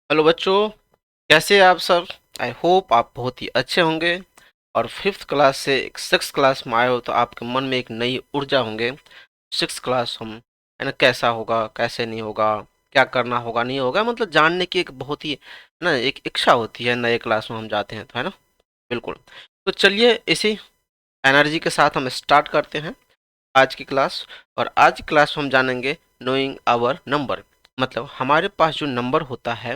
Hello बच्चों, कैसे हैं आप सब। आई होप आप बहुत ही अच्छे होंगे और फिफ्थ क्लास से सिक्स क्लास में आए हो तो आपके मन में एक नई ऊर्जा होंगे। सिक्स क्लास हम है ना, कैसा होगा कैसे नहीं होगा, क्या करना होगा नहीं होगा, मतलब जानने की एक बहुत ही ना एक इच्छा होती है। नए क्लास में हम जाते हैं तो है ना, बिल्कुल। तो चलिए इसी एनर्जी के साथ हम स्टार्ट करते हैं आज की क्लास। और आज की क्लास में हम जानेंगे नोइंग आवर नंबर, मतलब हमारे पास जो नंबर होता है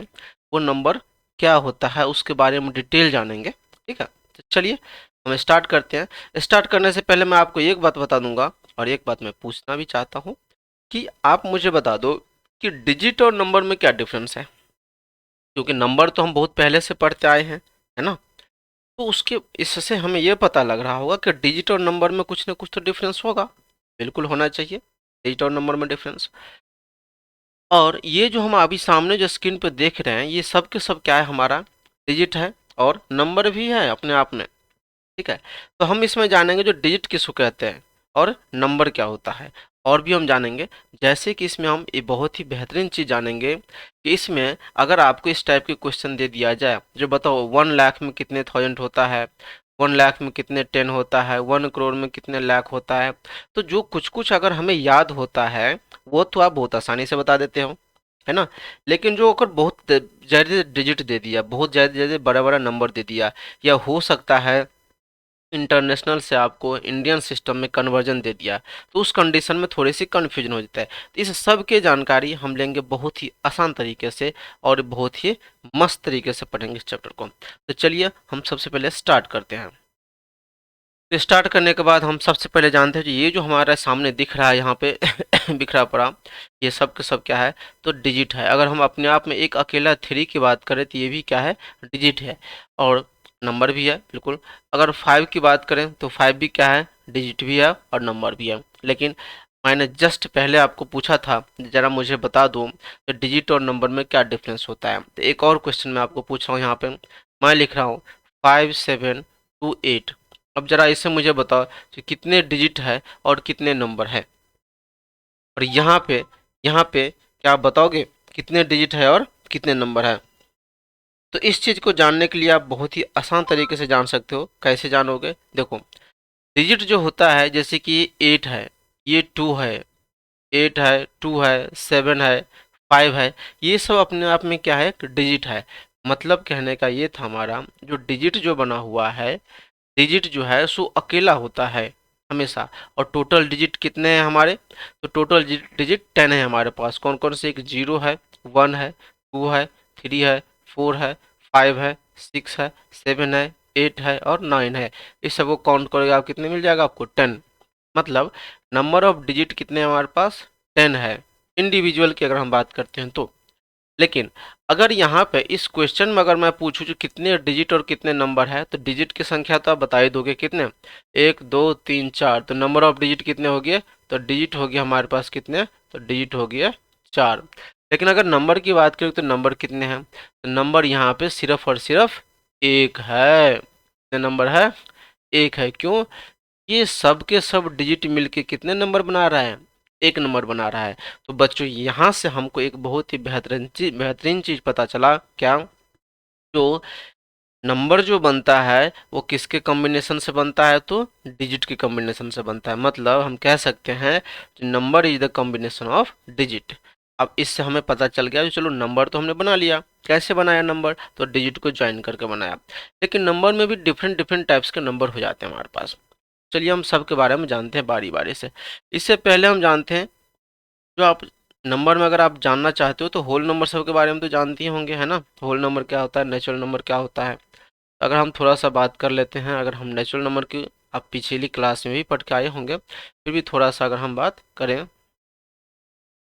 वो नंबर क्या होता है उसके बारे में डिटेल जानेंगे। ठीक है, तो चलिए हम स्टार्ट करते हैं। स्टार्ट करने से पहले मैं आपको एक बात बता दूंगा और एक बात मैं पूछना भी चाहता हूँ कि आप मुझे बता दो कि डिजिट और नंबर में क्या डिफरेंस है, क्योंकि नंबर तो हम बहुत पहले से पढ़ते आए हैं, है ना। तो उसके इससे हमें यह पता लग रहा होगा कि डिजिट और नंबर में कुछ ना कुछ तो डिफरेंस होगा, बिल्कुल होना चाहिए डिजिट और नंबर में डिफरेंस। और ये जो हम अभी सामने जो स्क्रीन पे देख रहे हैं ये सब के सब क्या है, हमारा डिजिट है और नंबर भी है अपने आप में। ठीक है, तो हम इसमें जानेंगे जो डिजिट किसको कहते हैं और नंबर क्या होता है, और भी हम जानेंगे। जैसे कि इसमें हम ये बहुत ही बेहतरीन चीज़ जानेंगे कि इसमें अगर आपको इस टाइप के क्वेश्चन दे दिया जाए जो बताओ 1 लाख में कितने थाउजेंड होता है, 1 लाख में कितने 10 होता है, 1 करोड़ में कितने लाख होता है, तो जो कुछ कुछ अगर हमें याद होता है वो तो आप बहुत आसानी से बता देते हो, है ना। लेकिन जो अगर बहुत ज़्यादा डिजिट दे दिया, बहुत ज़्यादा ज़्यादा बड़ा बड़ा नंबर दे दिया, या हो सकता है इंटरनेशनल से आपको इंडियन सिस्टम में कन्वर्जन दे दिया, तो उस कंडीशन में थोड़ी सी कन्फ्यूजन हो जाता है। तो इस सब के जानकारी हम लेंगे बहुत ही आसान तरीके से और बहुत ही मस्त तरीके से पढ़ेंगे इस चैप्टर को। तो चलिए हम सबसे पहले स्टार्ट करते हैं। तो स्टार्ट करने के बाद हम सबसे पहले जानते हैं कि ये जो हमारा सामने दिख रहा है यहाँ पे बिखरा पड़ा, ये सब के सब क्या है, तो डिजिट है। अगर हम अपने आप में एक अकेला थ्री की बात करें तो ये भी क्या है, डिजिट है और नंबर भी है, बिल्कुल। अगर फाइव की बात करें तो फाइव भी क्या है, डिजिट भी है और नंबर भी है। लेकिन मैंने जस्ट पहले आपको पूछा था जरा मुझे बता दो कि डिजिट और नंबर में क्या डिफरेंस होता है। तो एक और क्वेश्चन मैं आपको पूछ रहा हूँ यहाँ पे, मैं लिख रहा हूँ 5728। अब जरा इससे मुझे बताओ कि कितने डिजिट है और कितने नंबर है। और यहाँ पे क्या आप बताओगे कितने डिजिट है और कितने नंबर है। तो इस चीज़ को जानने के लिए आप बहुत ही आसान तरीके से जान सकते हो। कैसे जानोगे, देखो डिजिट जो होता है जैसे कि ये 8 है, ये 2 है, 8 है, 2 है, 7 है, 5 है, ये सब अपने आप में क्या है, डिजिट है। मतलब कहने का ये था हमारा जो डिजिट जो बना हुआ है, डिजिट जो है सो अकेला होता है हमेशा। और टोटल डिजिट कितने हैं हमारे, तो टोटल डिजिट 10 है हमारे पास। कौन कौन से, एक जीरो है, 1 है, 2 है, 3 है, 4 है, 5 है, 6 है, 7 है, 8 है और 9 है। इस सब को काउंट करोगे आप कितने मिल जाएगा आपको, 10। मतलब नंबर ऑफ डिजिट कितने हैं हमारे पास, 10 है इंडिविजुअल की अगर हम बात करते हैं तो। लेकिन अगर यहाँ पे इस क्वेश्चन में अगर मैं पूछूं जो कितने डिजिट और कितने नंबर है, तो डिजिट की संख्या तो आप बता ही दोगे कितने, 1 2 3 4। तो नंबर ऑफ डिजिट कितने हो गए, तो डिजिट हो गया हमारे पास कितने, तो डिजिट हो गया 4। लेकिन अगर नंबर की बात करें तो नंबर कितने हैं, तो नंबर यहाँ पे सिर्फ और सिर्फ एक है। कितने नंबर है, एक है। क्यों, ये सब के सब डिजिट मिलके कितने नंबर बना रहा है, एक नंबर बना रहा है। तो बच्चों यहाँ से हमको एक बहुत ही बेहतरीन चीज पता चला, क्या, जो नंबर जो बनता है वो किसके कॉम्बिनेशन से बनता है, तो डिजिट के कॉम्बिनेशन से बनता है। मतलब हम कह सकते हैं number is the combination of digit. अब इससे हमें पता चल गया कि चलो नंबर तो हमने बना लिया, कैसे बनाया नंबर, तो डिजिट को ज्वाइन करके बनाया। लेकिन नंबर में भी डिफरेंट डिफरेंट टाइप्स के नंबर हो जाते हैं हमारे पास। चलिए हम सब के बारे में जानते हैं बारी बारी से। इससे पहले हम जानते हैं जो आप नंबर में अगर आप जानना चाहते हो तो होल नंबर सब के बारे में तो जानते ही होंगे, है ना। होल नंबर क्या होता है, नेचुरल नंबर क्या होता है। अगर हम थोड़ा सा बात कर लेते हैं, अगर हम नेचुरल नंबर की, आप पिछली क्लास में भी पढ़ के आए होंगे, फिर भी थोड़ा सा अगर हम बात करें,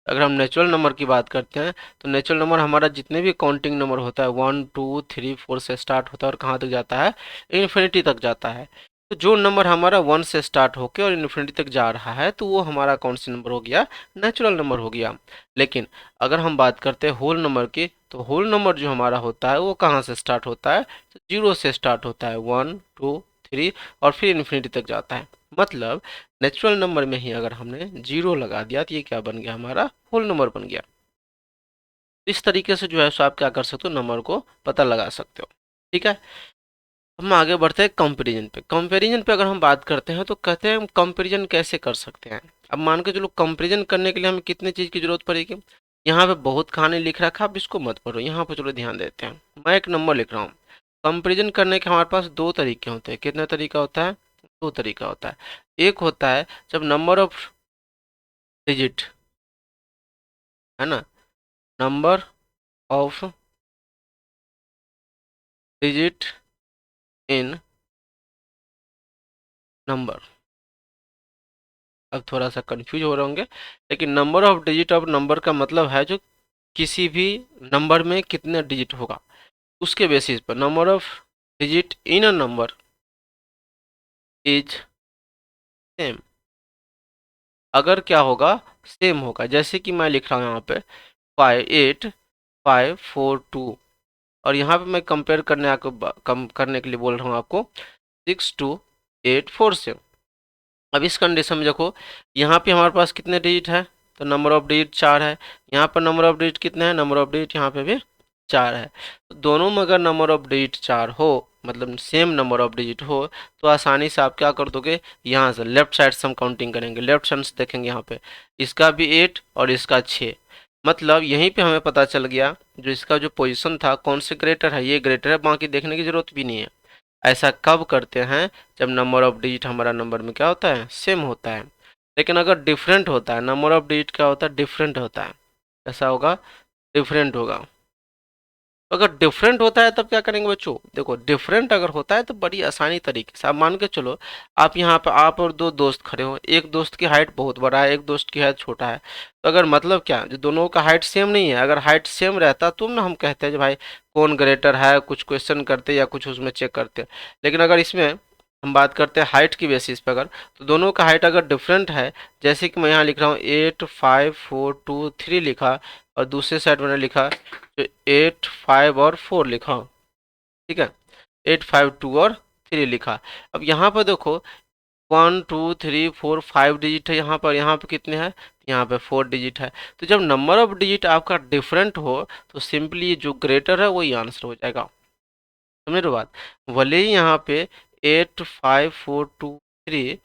अगर हम नेचुरल नंबर की बात करते हैं तो नेचुरल नंबर हमारा जितने भी काउंटिंग नंबर होता है 1 2 3 4 से स्टार्ट होता है और कहाँ तक जाता है, इन्फिनिटी तक जाता है। तो जो नंबर हमारा 1 से स्टार्ट होकर और इन्फिनिटी तक जा रहा है तो वो हमारा कौन सी नंबर हो गया, नेचुरल नंबर हो गया। लेकिन अगर हम बात करते हैं होल नंबर की, तो होल नंबर जो हमारा होता है वो कहाँ से स्टार्ट होता है, तो 0 से स्टार्ट होता है, 1 2 3 और फिर इन्फिनिटी तक जाता है। मतलब नेचुरल नंबर में ही अगर हमने जीरो लगा दिया तो ये क्या बन गया, हमारा होल नंबर बन गया। इस तरीके से जो है सो आप क्या कर सकते हो, नंबर को पता लगा सकते हो। ठीक है, हम आगे बढ़ते हैं कंपैरिजन पे। कंपैरिजन पे अगर हम बात करते हैं तो कहते हैं हम कंपैरिजन कैसे कर सकते हैं। अब मान के चलो कंपैरिजन करने के लिए हमें कितने चीज़ की जरूरत पड़ेगी। यहाँ पे बहुत कहानी लिख रखा है, आप इसको मत पढ़ो, यहाँ पे चलो ध्यान देते हैं। मैं एक नंबर लिख रहा हूँ। कंपैरिजन करने के हमारे पास दो तरीके होते हैं। कितना तरीका होता है? दो तरीका होता है। एक होता है जब नंबर ऑफ डिजिट, है ना, number of digit in number. अब थोड़ा सा कंफ्यूज हो रहे होंगे, लेकिन number of digit of number का मतलब है जो किसी भी नंबर में कितने डिजिट होगा उसके बेसिस पर number of digit in a number is same. अगर क्या होगा, सेम होगा। जैसे कि मैं लिख रहा हूँ यहाँ पे 58542, और यहाँ पे मैं कंपेयर करने आपको कम करने के लिए बोल रहा हूँ आपको 62847। अब इस कंडीशन में देखो, यहाँ पे हमारे पास कितने डिजिट है, तो नंबर ऑफ डिजिट 4 है। यहाँ पर नंबर ऑफ डिजिट कितने हैं, नंबर ऑफ डिजिट यहाँ पे भी 4 है। तो दोनों में अगर नंबर ऑफ डिजिट 4 हो, मतलब सेम नंबर ऑफ डिजिट हो, तो आसानी से आप क्या कर दोगे, यहाँ से लेफ्ट साइड से हम काउंटिंग करेंगे। लेफ्ट साइड से देखेंगे यहाँ पे इसका भी 8 और इसका 6। मतलब यहीं पे हमें पता चल गया जो इसका जो पोजीशन था कौन से ग्रेटर है, ये ग्रेटर है, बाकी देखने की जरूरत भी नहीं है। ऐसा कब करते हैं, जब नंबर ऑफ डिजिट हमारा नंबर में क्या होता है, सेम होता है। लेकिन अगर डिफरेंट होता है, नंबर ऑफ डिजिट क्या होता है, डिफरेंट होता है। ऐसा होगा, डिफरेंट होगा। तो अगर डिफरेंट होता है तब क्या करेंगे बच्चों, देखो डिफरेंट अगर होता है तो बड़ी आसानी तरीके से आप मान के चलो, आप यहाँ पे आप और दो दोस्त खड़े हो, एक दोस्त की हाइट बहुत बड़ा है, एक दोस्त की हाइट छोटा है। तो अगर मतलब क्या, जो दोनों का हाइट सेम नहीं है, अगर हाइट सेम रहता तुम ना, हम कहते हैं कि भाई कौन ग्रेटर है, कुछ क्वेश्चन करते या कुछ उसमें चेक करते। लेकिन अगर इसमें हम बात करते हैं हाइट की बेसिस पे, अगर तो दोनों का हाइट अगर डिफरेंट है, जैसे कि मैं यहाँ लिख रहा हूँ 85423 लिखा, और दूसरे साइड मैंने लिखा तो 8 5 और 4 लिखा, ठीक है, 8 5 2 और 3 लिखा। अब यहाँ पर देखो 1 2 3 4 5 डिजिट है यहाँ पर कितने हैं, यहाँ पे 4 डिजिट है। तो जब नंबर ऑफ डिजिट आपका डिफरेंट हो तो सिंपली जो ग्रेटर है वही आंसर हो जाएगा। समझ रहे हो बात। भले ही यहाँ पे 8 5 4 2 3,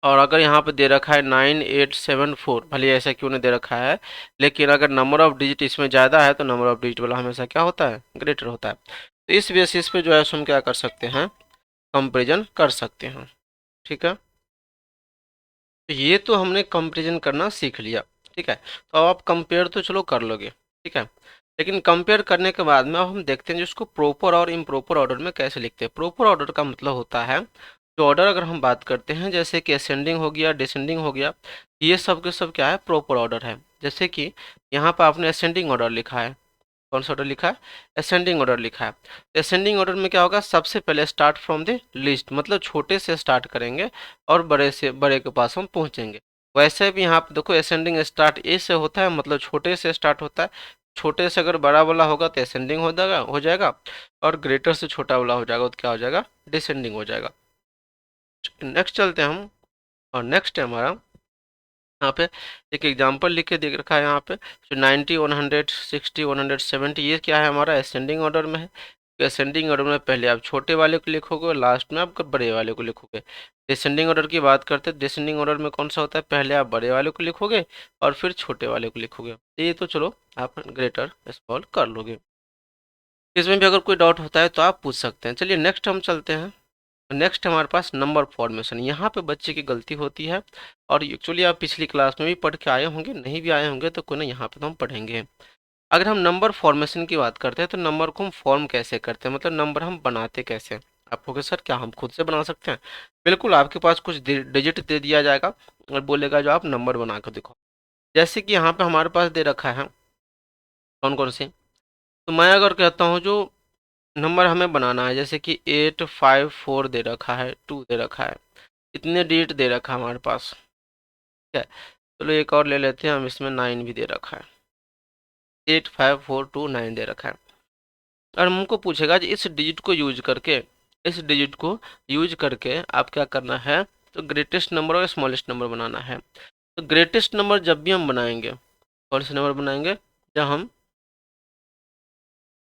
और अगर यहाँ पे दे रखा है 9874, भले ऐसा क्यों नहीं दे रखा है, लेकिन अगर नंबर ऑफ डिजिट इसमें ज़्यादा है तो नंबर ऑफ डिजिट वाला हमेशा क्या होता है, ग्रेटर होता है। तो इस बेसिस पे जो है हम क्या कर सकते हैं, कंपेरिजन कर सकते हैं। ठीक है, तो ये तो हमने कंपेरिजन करना सीख लिया। ठीक है, तो अब आप कंपेयर तो चलो कर लोगे, ठीक है, लेकिन कंपेयर करने के बाद में अब हम देखते हैं जो उसको प्रॉपर और इम्प्रॉपर ऑर्डर में कैसे लिखते हैं। प्रॉपर ऑर्डर का मतलब होता है, जो ऑर्डर अगर हम बात करते हैं जैसे कि असेंडिंग हो गया, डिसेंडिंग हो गया, ये सब के सब क्या है, प्रॉपर ऑर्डर है। जैसे कि यहाँ पर आपने असेंडिंग ऑर्डर लिखा है, कौन सा ऑर्डर लिखा है, असेंडिंग ऑर्डर लिखा है। असेंडिंग ऑर्डर में क्या होगा, सबसे पहले स्टार्ट फ्रॉम द लिस्ट, मतलब छोटे से स्टार्ट करेंगे और बड़े से बड़े के पास हम पहुंचेंगे। वैसे भी यहाँ पे देखो असेंडिंग स्टार्ट ए से होता है, मतलब छोटे से स्टार्ट होता है। छोटे से अगर बड़ा वाला होगा तो असेंडिंग हो जाएगा, और ग्रेटर से छोटा वाला हो जाएगा तो क्या हो जाएगा, डिसेंडिंग हो जाएगा। नेक्स्ट चलते हैं हम, और नेक्स्ट है हमारा यहाँ पे एक एग्जांपल लिख के देख रखा है यहाँ पे, जो 90 160 170, ये क्या है, हमारा असेंडिंग ऑर्डर में है। असेंडिंग ऑर्डर में पहले आप छोटे वाले को लिखोगे और लास्ट में आप बड़े वाले को लिखोगे। डिसेंडिंग ऑर्डर की बात करते हैं, डिसेंडिंग ऑर्डर में कौन सा होता है, पहले आप बड़े वाले को लिखोगे और फिर छोटे वाले को लिखोगे। ये तो चलो आप ग्रेटर स्मॉल कर लोगे। इसमें भी अगर कोई डाउट होता है तो आप पूछ सकते हैं। चलिए नेक्स्ट हम चलते हैं। नेक्स्ट हमारे पास नंबर फॉर्मेशन, यहाँ पे बच्चे की गलती होती है, और एक्चुअली आप पिछली क्लास में भी पढ़ के आए होंगे, नहीं भी आए होंगे तो कोई ना, यहाँ पे तो हम पढ़ेंगे। अगर हम नंबर फॉर्मेशन की बात करते हैं तो नंबर को हम फॉर्म कैसे करते हैं, मतलब नंबर हम बनाते कैसे हैं। आप कहोगे सर क्या हम खुद से बना सकते हैं? बिल्कुल, आपके पास कुछ डिजिट दे दिया जाएगा और बोलेगा जो आप नंबर बना कर दिखाओ। जैसे कि यहाँ पे हमारे पास दे रखा है कौन कौन से, तो मैं अगर कहता हूँ जो नंबर हमें बनाना है, जैसे कि 8 5 4 दे रखा है, 2 दे रखा है, इतने डिजिट दे रखा है हमारे पास। ठीक है, चलो एक और ले लेते हैं हम, इसमें 9 भी दे रखा है, 8 5 4 2 9 दे रखा है। और हमको पूछेगा कि इस डिजिट को यूज करके आप क्या करना है, तो ग्रेटेस्ट नंबर और स्मॉलेस्ट नंबर बनाना है। तो ग्रेटेस्ट नंबर जब भी हम बनाएंगे, कौन से नंबर बनाएंगे, जब हम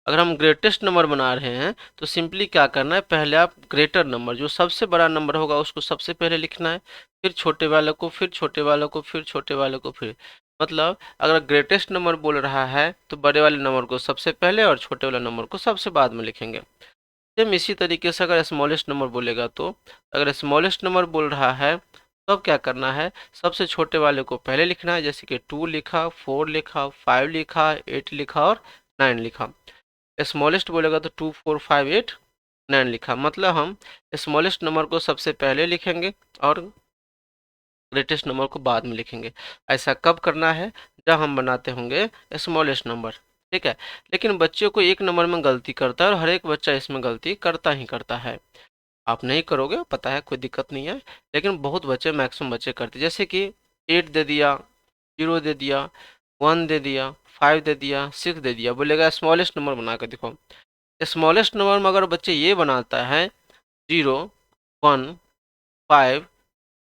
अगर हम ग्रेटेस्ट नंबर बना रहे हैं तो सिंपली क्या करना है, पहले आप ग्रेटर नंबर जो सबसे बड़ा नंबर होगा उसको सबसे पहले लिखना है, फिर छोटे वाले को, फिर छोटे वाले को, फिर छोटे वाले को, फिर मतलब अगर ग्रेटेस्ट नंबर बोल रहा है तो बड़े वाले नंबर को सबसे पहले और छोटे वाले नंबर को सबसे बाद में लिखेंगे। सेम इसी तरीके से अगर स्मॉलेस्ट नंबर बोलेगा तो अगर स्मॉलेस्ट नंबर बोल रहा है तो अब क्या करना है, सबसे छोटे वाले को पहले लिखना है, जैसे कि 2 लिखा, 4 लिखा, 5 लिखा, 8 लिखा और 9 लिखा। स्मॉलेस्ट बोलेगा तो 2 4 5 8 9 लिखा, मतलब हम स्मॉलेस्ट नंबर को सबसे पहले लिखेंगे और ग्रेटेस्ट नंबर को बाद में लिखेंगे। ऐसा कब करना है, जब हम बनाते होंगे स्मॉलेस्ट नंबर। ठीक है, लेकिन बच्चों को एक नंबर में गलती करता है और हर एक बच्चा इसमें गलती करता ही करता है। आप नहीं करोगे पता है, कोई दिक्कत नहीं है, लेकिन बहुत बच्चे, मैक्सिमम बच्चे करते, जैसे कि 8 दे दिया, 0 दे दिया, 1 दे दिया, 5 दे दिया, 6 दे दिया, बोलेगा स्मॉलेस्ट नंबर बना कर दिखाओ। स्मॉलेस्ट नंबर में अगर बच्चे ये बनाता है 0 1 5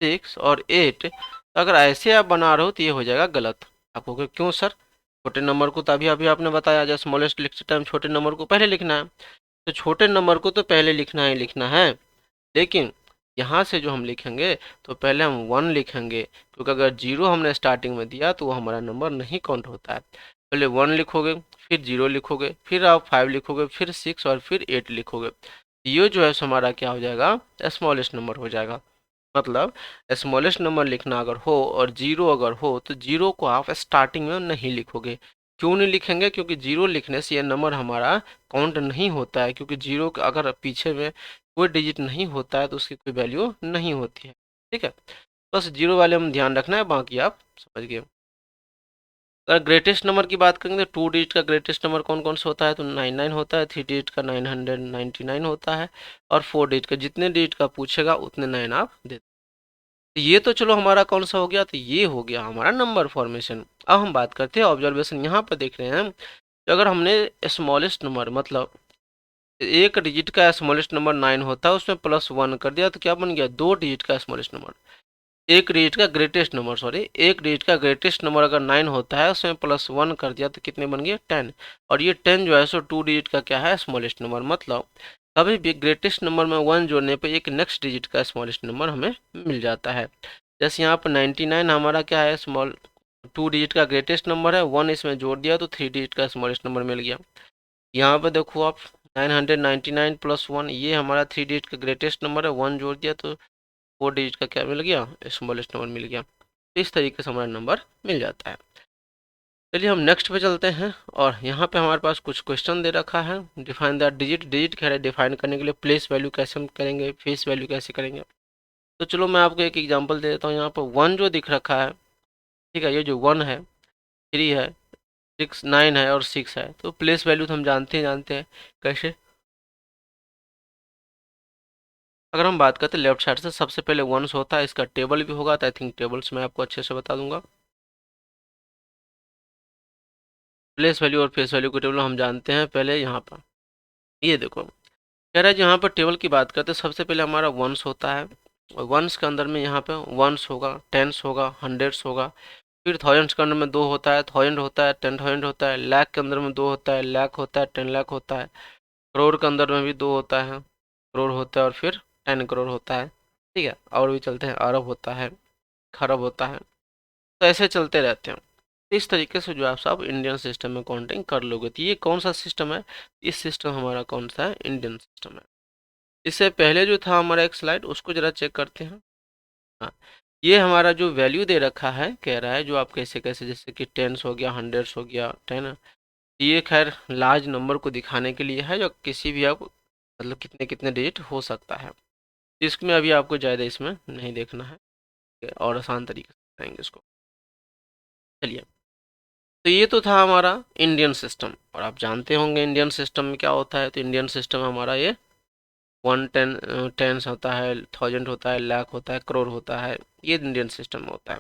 6 और 8, तो अगर ऐसे आप बना रहे हो तो ये हो जाएगा गलत। आप कहोगे क्यों सर, छोटे नंबर को तो अभी अभी आपने बताया जब स्मॉलेस्ट लिखते टाइम छोटे नंबर को पहले लिखना है, तो छोटे नंबर को तो पहले लिखना ही लिखना है, लेकिन यहाँ से जो हम लिखेंगे तो पहले हम 1 लिखेंगे, क्योंकि अगर 0 हमने स्टार्टिंग में दिया तो वो हमारा नंबर नहीं काउंट होता है। पहले 1 लिखोगे, फिर 0 लिखोगे, फिर आप 5 लिखोगे, फिर 6 और फिर 8 लिखोगे। ये जो है सो हमारा क्या हो जाएगा, स्मॉलेस्ट नंबर हो जाएगा। मतलब स्मॉलेस्ट नंबर लिखना अगर हो और 0 अगर हो तो 0 को आप स्टार्टिंग में नहीं लिखोगे। क्यों नहीं लिखेंगे, क्योंकि 0 लिखने से ये नंबर हमारा काउंट नहीं होता है, क्योंकि 0 का अगर पीछे में कोई डिजिट नहीं होता है तो उसकी कोई वैल्यू नहीं होती है। ठीक है, बस 0 वाले हम ध्यान रखना है, बाकी आप समझ गए। अगर ग्रेटेस्ट नंबर की बात करेंगे तो 2 डिजिट का ग्रेटेस्ट नंबर कौन कौन सा होता है, तो 99 होता है, 3 डिजिट का 999 होता है, और 4 डिजिट का, जितने डिजिट का पूछेगा उतने 9 आप दे। तो ये तो चलो हमारा कौन सा हो गया, तो ये हो गया हमारा नंबर फॉर्मेशन। अब हम बात करते हैं ऑब्जर्वेशन। यहाँ पर देख रहे हैं कि अगर हमने स्मॉलेस्ट नंबर, मतलब एक डिजिट का स्मॉलेस्ट नंबर 9 होता है, उसमें +1 कर दिया तो क्या बन गया, 2 डिजिट का स्मॉलेस्ट नंबर। एक डिजिट का ग्रेटेस्ट नंबर, सॉरी, एक डिजिट का ग्रेटेस्ट नंबर अगर 9 होता है उसमें +1 कर दिया तो कितने बन गए, 10। और ये 10 जो है सो 2 डिजिट का क्या है, स्मॉलेस्ट नंबर। मतलब कभी भी ग्रेटेस्ट नंबर में 1 जोड़ने पे एक नेक्स्ट डिजिट का स्मॉलेस्ट नंबर हमें मिल जाता है। जैसे यहाँ पर 99 हमारा क्या है, स्मॉल 2 डिजिट का ग्रेटेस्ट नंबर है, 1 इसमें जोड़ दिया तो 3 डिजिट का स्मॉलेस्ट नंबर मिल गया। यहाँ पे देखो आप 999 + 1, ये हमारा 3 डिजिट का ग्रेटेस्ट नंबर है, 1 जोड़ दिया तो 4 डिजिट का क्या मिल गया, स्मॉलेस्ट नंबर मिल गया। तो इस तरीके से हमारा नंबर मिल जाता है। चलिए हम नेक्स्ट पे चलते हैं, और यहाँ पे हमारे पास कुछ क्वेश्चन दे रखा है। डिफाइन द डिजिट, डिजिट कह रहे हैं डिफाइन करने के लिए, प्लेस वैल्यू कैसे हम करेंगे, फेस वैल्यू कैसे करेंगे। तो चलो मैं आपको एक एग्जांपल दे देता हूँ। यहाँ पर 1 जो दिख रखा है, ठीक है, ये जो 1 है, 3 है, 6 9 है और 6 है, तो प्लेस वैल्यू तो हम जानते हैं कैसे। अगर हम बात करते हैं लेफ्ट साइड से, सबसे पहले 1 होता है, इसका टेबल भी होगा, तो आई थिंक टेबल्स में आपको अच्छे से बता दूंगा। प्लेस वैल्यू और फेस वैल्यू के टेबल हम जानते हैं। पहले यहाँ पर ये देखो, कह रहा है जो यहाँ पर टेबल की बात करते हैं, सबसे पहले हमारा 1 होता है, और 1 के अंदर में यहाँ पे 1 होगा, 10 होगा, 100 होगा, फिर 1000 के अंदर में 2 होता है, 1000 होता है, 10,000 होता है, लाख के अंदर में 2 होता है, लाख होता है, 10 लाख होता है, करोड़ के अंदर में भी 2 होता है, करोड़ होता है, और फिर 10 करोड़ होता है। ठीक है, और भी चलते हैं, अरब होता है, खरब होता है, तो ऐसे चलते रहते हैं। तो इस तरीके से जो है आप इंडियन सिस्टम में काउंटिंग कर लोगे। तो ये कौन सा सिस्टम है, इस सिस्टम हमारा कौन सा है, इंडियन सिस्टम है। इससे पहले जो था हमारा एक स्लाइड, उसको जरा चेक करते हैं। हाँ, ये हमारा जो वैल्यू दे रखा है, कह रहा है जो आप कैसे कैसे, जैसे कि टेंस हो गया, हंड्रेड्स हो गया, 10, ये खैर लार्ज नंबर को दिखाने के लिए है, जो किसी भी आप मतलब कितने कितने डिजिट हो सकता है। इसमें अभी आपको ज़्यादा इसमें नहीं देखना है, ठीक है, और आसान तरीके से बताएंगे इसको। चलिए, तो ये तो था हमारा इंडियन सिस्टम, और आप जानते होंगे इंडियन सिस्टम में क्या होता है। तो इंडियन सिस्टम हमारा ये 110 होता है, 1000 होता है, लाख होता है, करोड़ होता है, ये इंडियन सिस्टम में होता है।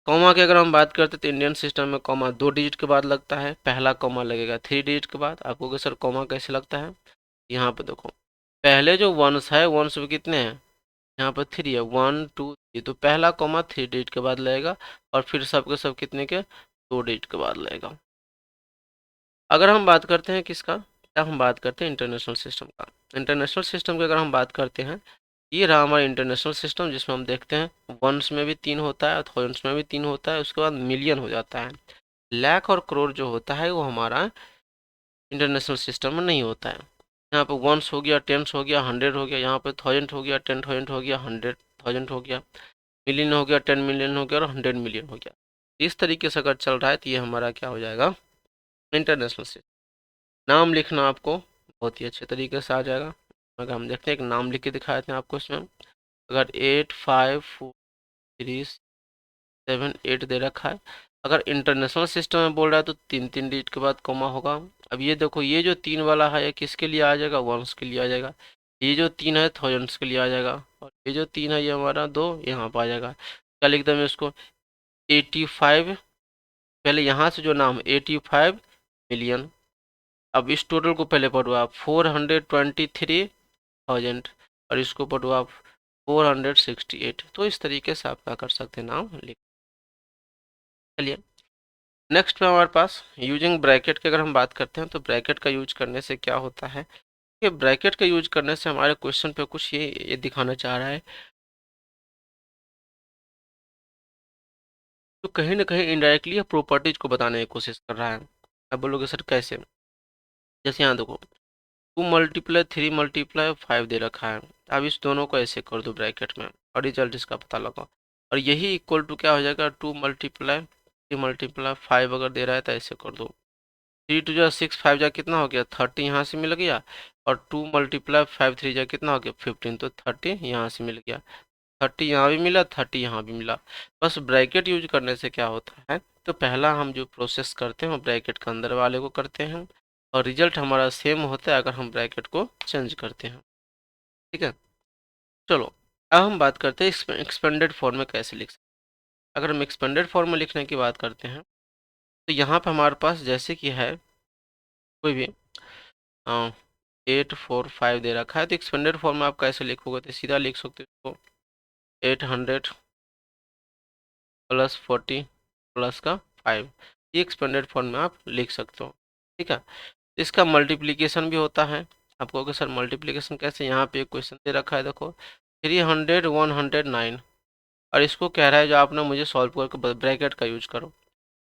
कॉमा की अगर हम बात करते हैं तो इंडियन सिस्टम में कॉमा 2 डिजिट के बाद लगता है, पहला कॉमा लगेगा 3 डिजिट के बाद। आपको कि सर कॉमा कैसे लगता है, यहाँ पे देखो, पहले जो वंस है, वंस में कितने हैं, यहाँ पर 3 है, 1 2 3, तो पहला कॉमा 3 डिजिट के बाद लगेगा, और फिर सब के सब कितने के, 2 डिजिट के बाद लगेगा। अगर हम बात करते हैं किसका, क्या हम बात करते हैं इंटरनेशनल सिस्टम का। इंटरनेशनल सिस्टम की अगर हम बात करते हैं, ये रहा हमारा इंटरनेशनल सिस्टम, जिसमें हम देखते हैं वंस में भी 3 होता है, थाउजेंड्स में भी 3 होता है, उसके बाद मिलियन हो जाता है। लाख और करोड़ जो होता है वो हमारा इंटरनेशनल सिस्टम में नहीं होता है। यहाँ पे वंस हो गया, टेंस हो गया, 100 हो गया, यहाँ पे थाउजेंड हो गया, 10,000 हो गया, 100,000 हो गया, मिलियन हो गया, 10 मिलियन हो गया और 100 मिलियन हो गया। इस तरीके से अगर चल रहा है तो ये हमारा क्या हो जाएगा, इंटरनेशनल सिस्टम। नाम लिखना आपको बहुत ही अच्छे तरीके से आ जाएगा। अगर हम देखते हैं, एक नाम लिख के दिखा देते हैं आपको इसमें। अगर 8, 5, 4, 3, 7, 8 दे रखा है, अगर इंटरनेशनल सिस्टम में बोल रहा है तो 3 3 डिजिट के बाद कॉमा होगा। अब ये देखो, ये जो 3 वाला है ये किसके लिए आ जाएगा, वंस के लिए आ जाएगा। ये जो 3 है थाउजेंड्स के लिए आ जाएगा, और ये जो 3 है ये हमारा 2 यहाँ पर आ जाएगा। क्या लिख दें इसको, 85, पहले यहाँ से जो नाम 85 मिलियन। अब इस टोटल को पहले पढ़ो आप, 423,000, और इसको पढ़ो आप 468। तो इस तरीके से आप क्या कर सकते हैं, नाम लिख। चलिए नेक्स्ट पे हमारे पास यूजिंग ब्रैकेट की अगर हम बात करते हैं, तो ब्रैकेट का यूज करने से क्या होता है कि ब्रैकेट का यूज करने से हमारे क्वेश्चन पे कुछ ये दिखाना चाह रहा है, तो कहीं ना कहीं इनडायरेक्टली प्रॉपर्टीज को बताने की कोशिश कर रहा है। अब बोलोगे सर कैसे, जैसे यहाँ देखो 2 × 3 × 5 दे रखा है। अब इस दोनों को ऐसे कर दो ब्रैकेट में और रिजल्ट इसका पता लगाओ, और यही इक्वल टू क्या हो जाएगा, 2 × 3 × 5 अगर दे रहा है तो ऐसे कर दो। 3 2 जा 6, 5 जा कितना हो गया 30, यहाँ से मिल गया, और 2 × 5 3 जा कितना हो गया 15, तो 30 यहाँ से मिल गया, 30 यहाँ भी मिला, 30 यहाँ भी मिला। बस ब्रैकेट यूज करने से क्या होता है, तो पहला हम जो प्रोसेस करते हैं वो ब्रैकेट के अंदर वाले को करते हैं, और रिजल्ट हमारा सेम होता है अगर हम ब्रैकेट को चेंज करते हैं। ठीक है, चलो अब हम बात करते हैं एक्सपेंडेड फॉर्म में कैसे लिख सकते हैं। अगर हम एक्सपेंडेड फॉर्म में लिखने की बात करते हैं, तो यहाँ पर हमारे पास जैसे कि है कोई भी 8 4 5 दे रखा है, तो एक्सपेंडेड फॉर्म में आप कैसे लिखोगे, तो सीधा लिख सकते हो इसको 800 + 40 + 5, ये एक्सपेंडेड फॉर्म में आप लिख सकते हो। ठीक है, इसका मल्टीप्लिकेशन भी होता है। आप कहोगे सर मल्टीप्लिकेशन कैसे, यहाँ पे एक क्वेश्चन दे रखा है देखो 300 109, और इसको कह रहा है जो आपने मुझे सॉल्व करके ब्रैकेट का यूज करो।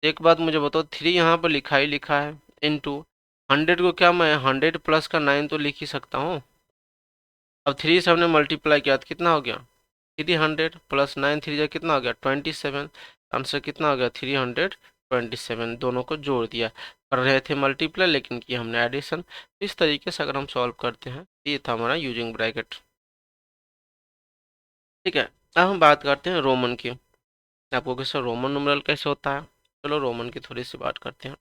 एक बात मुझे बताओ, 3 यहाँ पर लिखा ही लिखा है, इनटू 100 को क्या मैं 100 प्लस का 9 तो लिख ही सकता हूँ। अब 3 से हमने मल्टीप्लाई किया तो कितना हो गया 300 + 9 3 जा कितना हो गया 27, आंसर कितना हो गया 327। दोनों को जोड़ दिया, कर रहे थे मल्टीप्लाई लेकिन किया हमने एडिशन। इस तरीके से अगर हम सॉल्व करते हैं, ये था हमारा यूजिंग ब्रैकेट। ठीक है, अब हम बात करते हैं रोमन की। आपको कैसे रोमन न्यूमेरल कैसे होता है, चलो रोमन की थोड़ी सी बात करते हैं।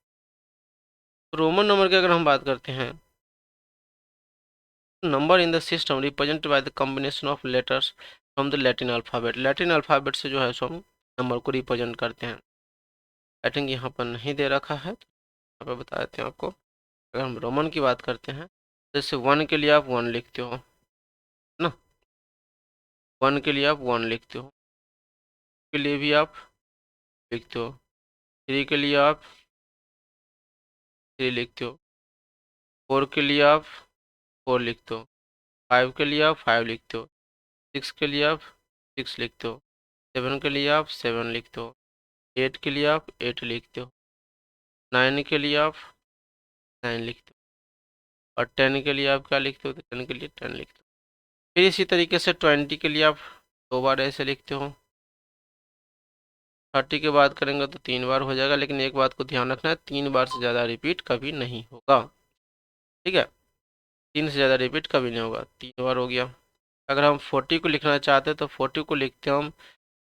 रोमन नंबर की अगर हम बात करते हैं, number in the system represented by the combination of letters from the Latin alphabet. Latin alphabet से जो है सो हम नंबर को रिप्रेजेंट करते हैं। आई थिंक यहाँ पर नहीं दे रखा है, यहाँ पर बता देते हैं आपको। अगर हम रोमन की बात करते हैं, जैसे 1 के लिए आप 1 लिखते हो ना, 1 के लिए आप 1 लिखते हो, के लिए भी आप लिखते हो, 3 के लिए आप 3 लिखते हो, 4 के लिए आप 4 लिखते हो, 5 के लिए आप 5 लिखते हो, 6 के लिए आप 6 लिखते हो, 7 के लिए आप 7 लिखते हो, 8 के लिए आप 8 लिखते हो, 9 के लिए आप 9 लिखते हो, और 10 के लिए आप क्या लिखते हो, तो 10 के लिए 10 लिखते हो। फिर इसी तरीके से 20 के लिए आप 2 बार ऐसे लिखते हो, 30 की बात करेंगे तो 3 बार हो जाएगा, लेकिन एक बात को ध्यान रखना है 3 बार से ज़्यादा रिपीट कभी नहीं होगा। ठीक है, 3 से ज़्यादा रिपीट कभी नहीं होगा, 3 बार हो गया। अगर हम 40 को लिखना चाहते हैं तो 40 को लिखते हैं हम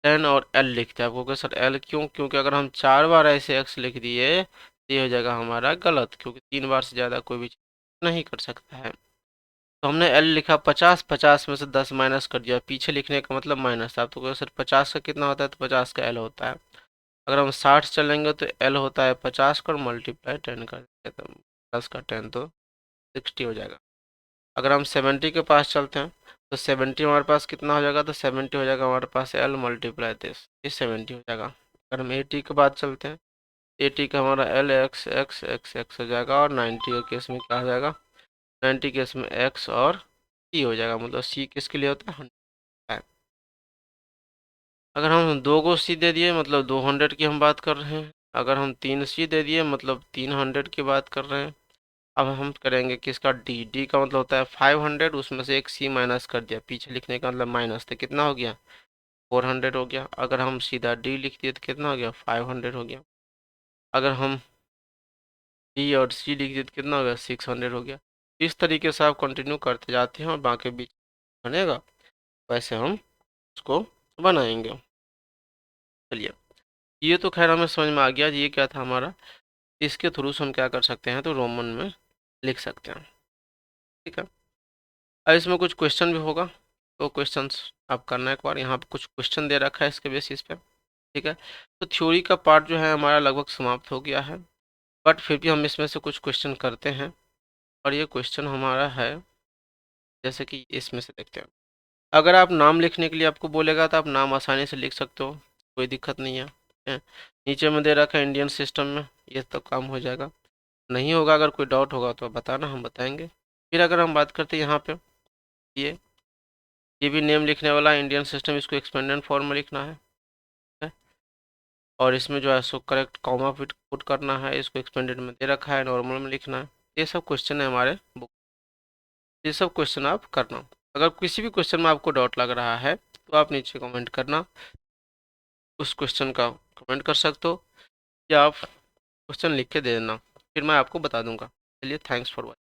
10 और एल लिखते हैं। आपको क्या सर एल क्यों, क्योंकि अगर हम 4 बार ऐसे एक्स लिख दिए तो ये हो जाएगा हमारा गलत, क्योंकि 3 बार से ज़्यादा कोई भी चीज़ नहीं कर सकता है। तो हमने एल लिखा 50, 50 में से 10 माइनस कर दिया, पीछे लिखने का मतलब माइनस था। तो सर 50 का कितना होता है, तो 50 का एल होता है। अगर हम 60 चलेंगे तो एल होता है 50 का, और मल्टीप्लाई 10 कर देते हैं, तो 10 का 10 तो 60 हो जाएगा। अगर हम 70 के पास चलते हैं, तो 70 हमारे पास कितना हो जाएगा, तो 70 हो जाएगा हमारे पास एल मल्टीप्लाई दिस, ये 70 हो जाएगा। अगर हम 80 के बाद चलते हैं, 80 का हमारा L x x x x हो जाएगा, और 90 के केस में क्या हो जाएगा, 90 केस में एक्स और सी हो जाएगा, मतलब सी किसके लिए होता है, 100। अगर हम 2 सी दे दिए मतलब 200 की हम बात कर रहे हैं, अगर हम 3 सी दे दिए मतलब 300 की बात कर रहे हैं। अब हम करेंगे किसका, डी, डी का मतलब होता है 500, उसमें से एक सी माइनस कर दिया, पीछे लिखने का मतलब माइनस, तो कितना हो गया, 400 हो गया। अगर हम सीधा डी लिख दिए तो कितना हो गया, 500 हो गया। अगर हम डी और सी लिख दिए तो कितना हो गया, 600 हो गया। इस तरीके से आप कंटिन्यू करते जाते हैं और बाकी बीच बनेगा, वैसे हम उसको बनाएंगे। चलिए, ये तो खैर हमें समझ में आ गया, ये क्या था हमारा, इसके थ्रू से हम क्या कर सकते हैं, तो रोमन में लिख सकते हैं। ठीक है, अब इसमें कुछ क्वेश्चन भी होगा, तो क्वेश्चंस आप करना एक बार, यहाँ पे कुछ क्वेश्चन दे रखा है इसके बेसिस पे। ठीक है, तो थ्योरी का पार्ट जो है हमारा लगभग समाप्त हो गया है, बट फिर भी हम इसमें से कुछ क्वेश्चन करते हैं। और ये क्वेश्चन हमारा है, जैसे कि इसमें से देखते हैं। अगर आप नाम लिखने के लिए आपको बोलेगा तो आप नाम आसानी से लिख सकते हो, कोई दिक्कत नहीं है। हैं? नीचे में दे रखा है इंडियन सिस्टम में, ये तो काम हो जाएगा। नहीं होगा, अगर कोई डाउट होगा तो बताना, हम बताएंगे। फिर अगर हम बात करते हैं यहाँ पे, ये ये भी नेम लिखने वाला इंडियन सिस्टम, इसको एक्सपेंडेड फॉर्म में लिखना है। और इसमें जो है so correct comma fit put करना है, इसको एक्सपेंडेड में दे रखा है, नॉर्मल में लिखना है। ये सब क्वेश्चन है हमारे बुक, ये सब क्वेश्चन आप करना। अगर किसी भी क्वेश्चन में आपको डाउट लग रहा है तो आप नीचे कमेंट करना, उस क्वेश्चन का कमेंट कर सकते हो, या आप क्वेश्चन लिख के दे देना, फिर मैं आपको बता दूंगा। चलिए, थैंक्स फॉर वॉचिंग।